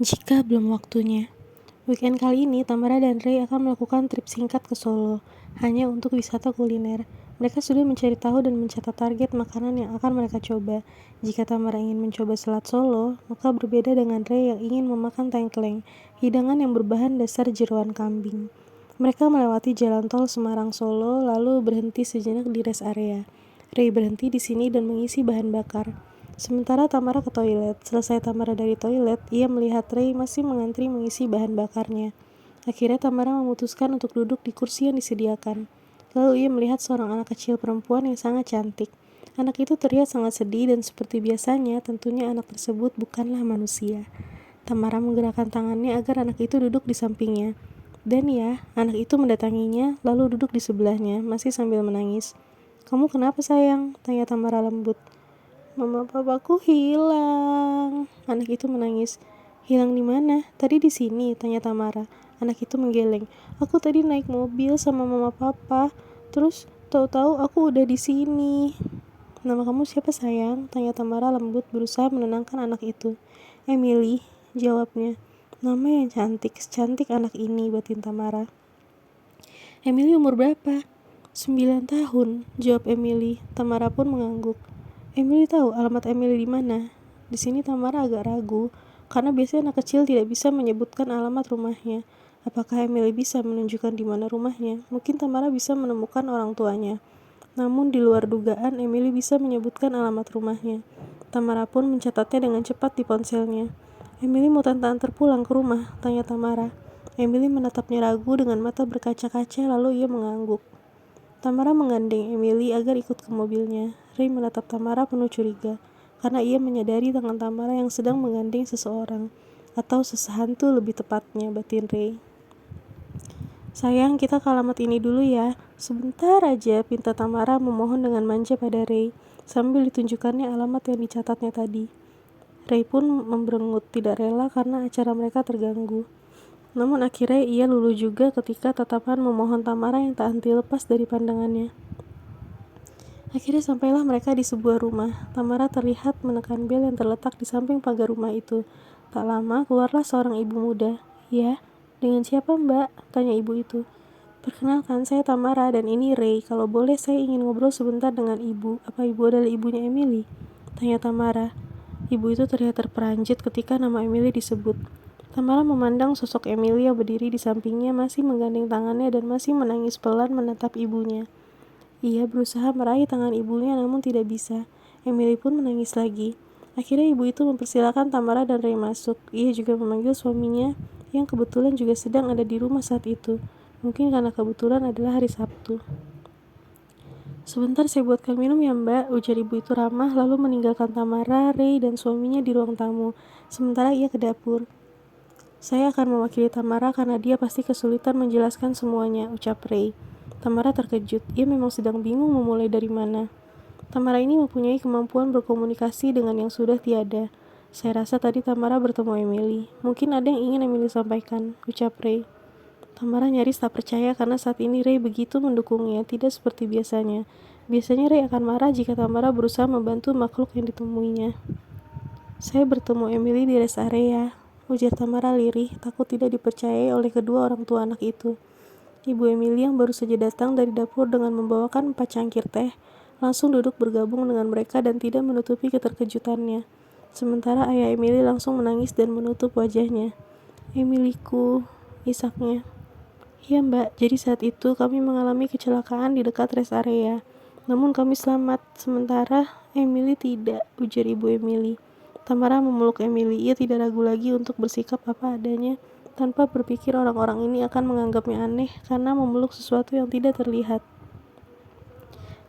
Jika belum waktunya. Weekend kali ini, Tamara dan Ray akan melakukan trip singkat ke Solo, hanya untuk wisata kuliner. Mereka sudah mencari tahu dan mencatat target makanan yang akan mereka coba. Jika Tamara ingin mencoba selat Solo, maka berbeda dengan Ray yang ingin memakan tengkleng, hidangan yang berbahan dasar jeroan kambing. Mereka melewati jalan tol Semarang Solo, lalu berhenti sejenak di rest area. Ray berhenti di sini dan mengisi bahan bakar. Sementara Tamara ke toilet. Selesai Tamara dari toilet, ia melihat Ray masih mengantri mengisi bahan bakarnya. Akhirnya Tamara memutuskan untuk duduk di kursi yang disediakan. Lalu ia melihat seorang anak kecil perempuan yang sangat cantik. Anak itu terlihat sangat sedih dan seperti biasanya, tentunya anak tersebut bukanlah manusia. Tamara menggerakkan tangannya agar anak itu duduk di sampingnya. Dan ya, anak itu mendatanginya, lalu duduk di sebelahnya, masih sambil menangis. "Kamu kenapa sayang?" tanya Tamara lembut. "Mama papaku hilang." Anak itu menangis. "Hilang di mana?" "Tadi di sini," tanya Tamara. Anak itu menggeleng. "Aku tadi naik mobil sama mama papa. Terus tahu-tahu aku udah di sini." "Nama kamu siapa sayang?" tanya Tamara lembut berusaha menenangkan anak itu. "Emily," jawabnya. "Nama yang cantik, secantik anak ini," batin Tamara. "Emily umur berapa?" 9 tahun, jawab Emily. Tamara pun mengangguk. Emily tahu alamat Emily di mana. Di sini Tamara agak ragu, karena biasanya anak kecil tidak bisa menyebutkan alamat rumahnya. Apakah Emily bisa menunjukkan di mana rumahnya? Mungkin Tamara bisa menemukan orang tuanya. Namun di luar dugaan, Emily bisa menyebutkan alamat rumahnya. Tamara pun mencatatnya dengan cepat di ponselnya. "Emily mau tante antar pulang ke rumah?" tanya Tamara. Emily menatapnya ragu dengan mata berkaca-kaca, lalu ia mengangguk. Tamara menggandeng Emily agar ikut ke mobilnya. Ray menatap Tamara penuh curiga, karena ia menyadari tangan Tamara yang sedang menggandeng seseorang, atau sesehantu lebih tepatnya, batin Ray. "Sayang, kita ke alamat ini dulu ya." "Sebentar aja," pinta Tamara memohon dengan manja pada Ray, sambil ditunjukkannya alamat yang dicatatnya tadi. Ray pun memberengut, tidak rela karena acara mereka terganggu. Namun akhirnya ia luluh juga ketika tatapan memohon Tamara yang tak henti lepas dari pandangannya. Akhirnya sampailah mereka di sebuah rumah. Tamara terlihat menekan bel yang terletak di samping pagar rumah itu. Tak lama keluarlah seorang ibu muda. "Ya, dengan siapa mbak?" tanya ibu itu. "Perkenalkan, saya Tamara dan ini Ray. Kalau boleh saya ingin ngobrol sebentar dengan ibu. Apa ibu adalah ibunya Emily?" tanya Tamara. Ibu itu terlihat terperanjat ketika nama Emily disebut. Tamara memandang sosok Emily yang berdiri di sampingnya masih menggandeng tangannya dan masih menangis pelan menatap ibunya. Ia berusaha meraih tangan ibunya namun tidak bisa. Emily pun menangis lagi. Akhirnya ibu itu mempersilakan Tamara dan Ray masuk. Ia juga memanggil suaminya yang kebetulan juga sedang ada di rumah saat itu. Mungkin karena kebetulan adalah hari Sabtu. "Sebentar saya buatkan minum ya mbak," ujar ibu itu ramah lalu meninggalkan Tamara, Ray, dan suaminya di ruang tamu. Sementara ia ke dapur. "Saya akan mewakili Tamara karena dia pasti kesulitan menjelaskan semuanya," ucap Ray. Tamara terkejut. Ia memang sedang bingung memulai dari mana. Tamara ini mempunyai kemampuan berkomunikasi dengan yang sudah tiada. "Saya rasa tadi Tamara bertemu Emily. Mungkin ada yang ingin Emily sampaikan," ucap Ray. Tamara nyaris tak percaya karena saat ini Ray begitu mendukungnya, tidak seperti biasanya. Biasanya Ray akan marah jika Tamara berusaha membantu makhluk yang ditemuinya. "Saya bertemu Emily di rest area," ujar Tamara lirih, takut tidak dipercayai oleh kedua orang tua anak itu. Ibu Emily yang baru saja datang dari dapur dengan membawakan 4 cangkir teh, langsung duduk bergabung dengan mereka dan tidak menutupi keterkejutannya. Sementara ayah Emily langsung menangis dan menutup wajahnya. "Emilyku," isaknya. "Ya mbak, jadi saat itu kami mengalami kecelakaan di dekat rest area. Namun kami selamat, sementara Emily tidak," ujar ibu Emily. Tamara memeluk Emily. Ia tidak ragu lagi untuk bersikap apa adanya, tanpa berpikir orang-orang ini akan menganggapnya aneh karena memeluk sesuatu yang tidak terlihat.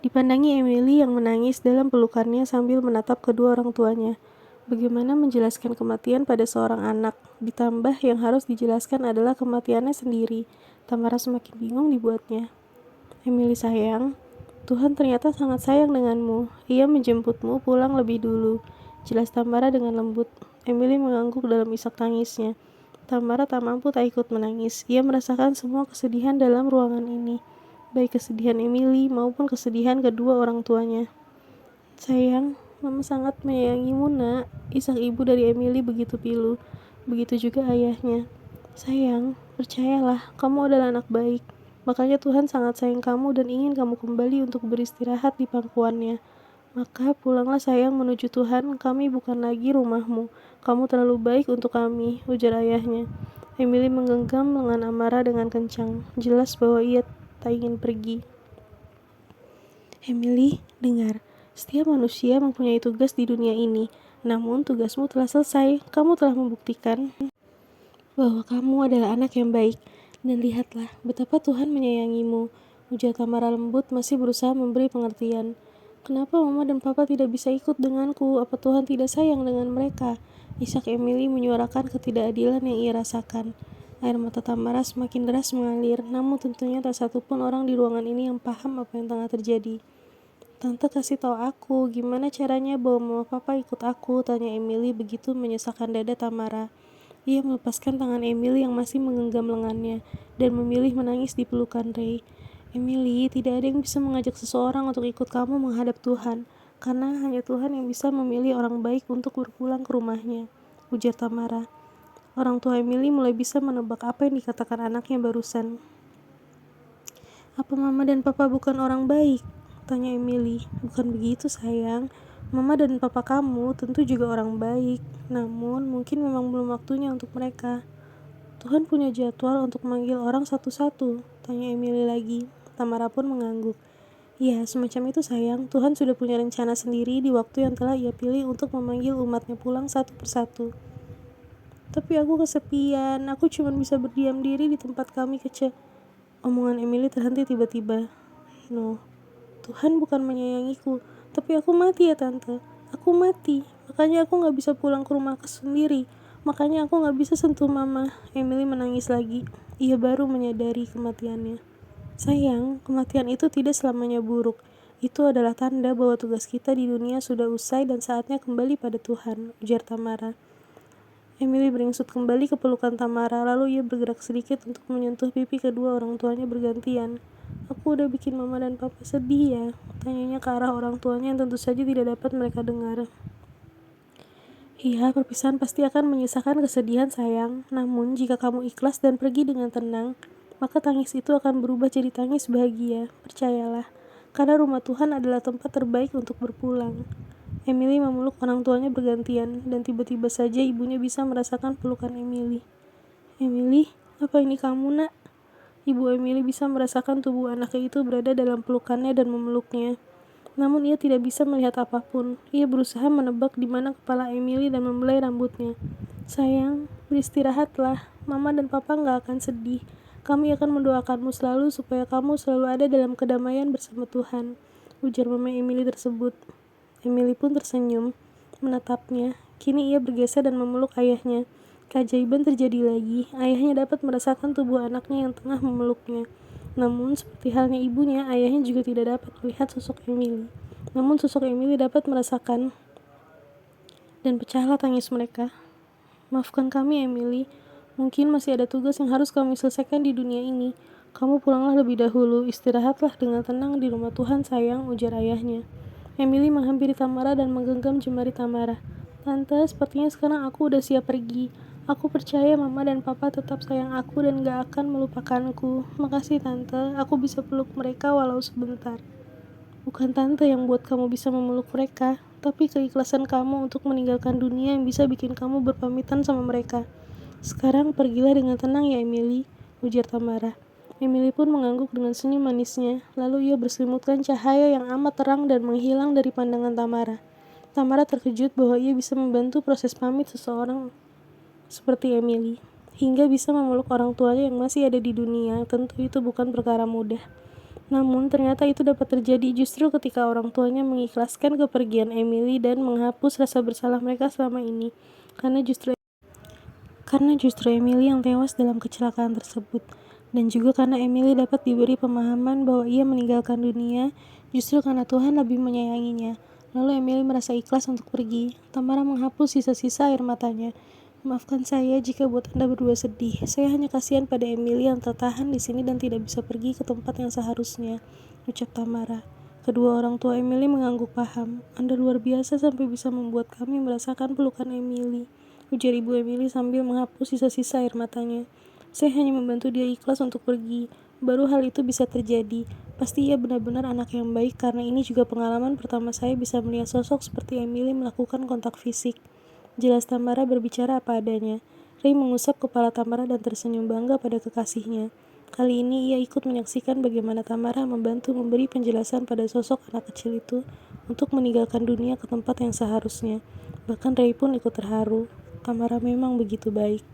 Dipandangi Emily yang menangis dalam pelukannya sambil menatap kedua orang tuanya. Bagaimana menjelaskan kematian pada seorang anak, ditambah yang harus dijelaskan adalah kematiannya sendiri. Tamara semakin bingung dibuatnya. "Emily sayang, Tuhan ternyata sangat sayang denganmu. Ia menjemputmu pulang lebih dulu," jelas Tamara dengan lembut. Emily mengangguk dalam isak tangisnya. Tamara tak mampu tak ikut menangis. Ia merasakan semua kesedihan dalam ruangan ini, baik kesedihan Emily maupun kesedihan kedua orang tuanya. "Sayang, Mama sangat menyayangimu nak," isak ibu dari Emily begitu pilu. Begitu juga ayahnya. Sayang, percayalah, kamu adalah anak baik. Makanya Tuhan sangat sayang kamu dan ingin kamu kembali untuk beristirahat di pangkuannya. Maka pulanglah sayang menuju Tuhan, kami bukan lagi rumahmu. Kamu terlalu baik untuk kami, ujar ayahnya. Emily menggenggam lengan Amara dengan kencang. Jelas bahwa ia tak ingin pergi. Emily, dengar. Setiap manusia mempunyai tugas di dunia ini. Namun tugasmu telah selesai. Kamu telah membuktikan bahwa kamu adalah anak yang baik. Dan lihatlah betapa Tuhan menyayangimu. Ujar Tamara lembut masih berusaha memberi pengertian. Kenapa Mama dan Papa tidak bisa ikut denganku? Apa Tuhan tidak sayang dengan mereka? Isak Emily menyuarakan ketidakadilan yang ia rasakan. Air mata Tamara semakin deras mengalir, namun tentunya tak satu pun orang di ruangan ini yang paham apa yang tengah terjadi. Tante kasih tahu aku, gimana caranya bawa Mama Papa ikut aku? Tanya Emily begitu menyesakkan dada Tamara. Ia melepaskan tangan Emily yang masih menggenggam lengannya dan memilih menangis di pelukan Ray. Emily, tidak ada yang bisa mengajak seseorang untuk ikut kamu menghadap Tuhan, karena hanya Tuhan yang bisa memilih orang baik untuk berpulang ke rumahnya, ujar Tamara. Orang tua Emily mulai bisa menebak apa yang dikatakan anaknya barusan. Apa Mama dan Papa bukan orang baik? Tanya Emily. Bukan begitu sayang. Mama dan Papa kamu tentu juga orang baik. Namun mungkin memang belum waktunya untuk mereka. Tuhan punya jadwal untuk memanggil orang satu-satu. Tanya Emily lagi. Tamara pun mengangguk. Ya, semacam itu sayang. Tuhan sudah punya rencana sendiri di waktu yang telah ia pilih untuk memanggil umatnya pulang satu persatu. Tapi aku kesepian. Aku cuma bisa berdiam diri di tempat kami kecil. Omongan Emily terhenti tiba-tiba. No, Tuhan bukan menyayangiku, tapi aku mati ya tante. Aku mati, makanya aku gak bisa pulang ke rumahku sendiri. Makanya aku gak bisa sentuh mama. Emily menangis lagi. Ia baru menyadari kematiannya. Sayang, kematian itu tidak selamanya buruk. Itu adalah tanda bahwa tugas kita di dunia sudah usai dan saatnya kembali pada Tuhan, ujar Tamara. Emily beringsut kembali ke pelukan Tamara, lalu ia bergerak sedikit untuk menyentuh pipi kedua orang tuanya bergantian. Aku udah bikin Mama dan Papa sedih ya, tanyanya ke arah orang tuanya yang tentu saja tidak dapat mereka dengar. Iya, perpisahan pasti akan menyisakan kesedihan sayang, namun jika kamu ikhlas dan pergi dengan tenang, maka tangis itu akan berubah jadi tangis bahagia, percayalah, karena rumah Tuhan adalah tempat terbaik untuk berpulang. Emily memeluk orang tuanya bergantian, dan tiba-tiba saja ibunya bisa merasakan pelukan Emily. Emily, apa ini kamu nak? Ibu Emily bisa merasakan tubuh anaknya itu berada dalam pelukannya dan memeluknya. Namun ia tidak bisa melihat apapun. Ia berusaha menebak di mana kepala Emily dan membelai rambutnya. Sayang, beristirahatlah. Mama dan Papa gak akan sedih. Kami akan mendoakanmu selalu supaya kamu selalu ada dalam kedamaian bersama Tuhan, ujar Mama Emily tersebut. Emily pun tersenyum, menatapnya. Kini ia bergeser dan memeluk ayahnya. Keajaiban terjadi lagi. Ayahnya dapat merasakan tubuh anaknya yang tengah memeluknya. Namun, seperti halnya ibunya, ayahnya juga tidak dapat melihat sosok Emily. Namun, sosok Emily dapat merasakan dan pecahlah tangis mereka. Maafkan kami, Emily. Mungkin masih ada tugas yang harus kami selesaikan di dunia ini. Kamu pulanglah lebih dahulu. Istirahatlah dengan tenang di rumah Tuhan, sayang, ujar ayahnya. Emily menghampiri Tamara dan menggenggam jemari Tamara. Tante, sepertinya sekarang aku udah siap pergi. Aku percaya Mama dan Papa tetap sayang aku dan gak akan melupakanku. Makasih Tante, aku bisa peluk mereka walau sebentar. Bukan Tante yang buat kamu bisa memeluk mereka, tapi keikhlasan kamu untuk meninggalkan dunia yang bisa bikin kamu berpamitan sama mereka. Sekarang pergilah dengan tenang ya Emily, ujar Tamara. Emily pun mengangguk dengan senyum manisnya, lalu ia berselimutkan cahaya yang amat terang dan menghilang dari pandangan Tamara. Tamara terkejut bahwa ia bisa membantu proses pamit seseorang seperti Emily, hingga bisa memeluk orang tuanya yang masih ada di dunia. Tentu itu bukan perkara mudah. Namun ternyata itu dapat terjadi justru ketika orang tuanya mengikhlaskan kepergian Emily dan menghapus rasa bersalah mereka selama ini. Karena justru Emily yang tewas dalam kecelakaan tersebut. Dan juga karena Emily dapat diberi pemahaman bahwa ia meninggalkan dunia justru karena Tuhan lebih menyayanginya. Lalu Emily merasa ikhlas untuk pergi. Tamara menghapus sisa-sisa air matanya. Maafkan saya jika buat Anda berdua sedih. Saya hanya kasihan pada Emily yang tertahan di sini dan tidak bisa pergi ke tempat yang seharusnya, ucap Tamara. Kedua orang tua Emily mengangguk paham. Anda luar biasa sampai bisa membuat kami merasakan pelukan Emily, ujar Ibu Emily sambil menghapus sisa-sisa air matanya. Saya hanya membantu dia ikhlas untuk pergi. Baru hal itu bisa terjadi. Pasti ia benar-benar anak yang baik karena ini juga pengalaman pertama saya bisa melihat sosok seperti Emily melakukan kontak fisik. Jelas Tamara berbicara apa adanya. Ray mengusap kepala Tamara dan tersenyum bangga pada kekasihnya. Kali ini ia ikut menyaksikan bagaimana Tamara membantu memberi penjelasan pada sosok anak kecil itu untuk meninggalkan dunia ke tempat yang seharusnya. Bahkan Ray pun ikut terharu. Tamara memang begitu baik.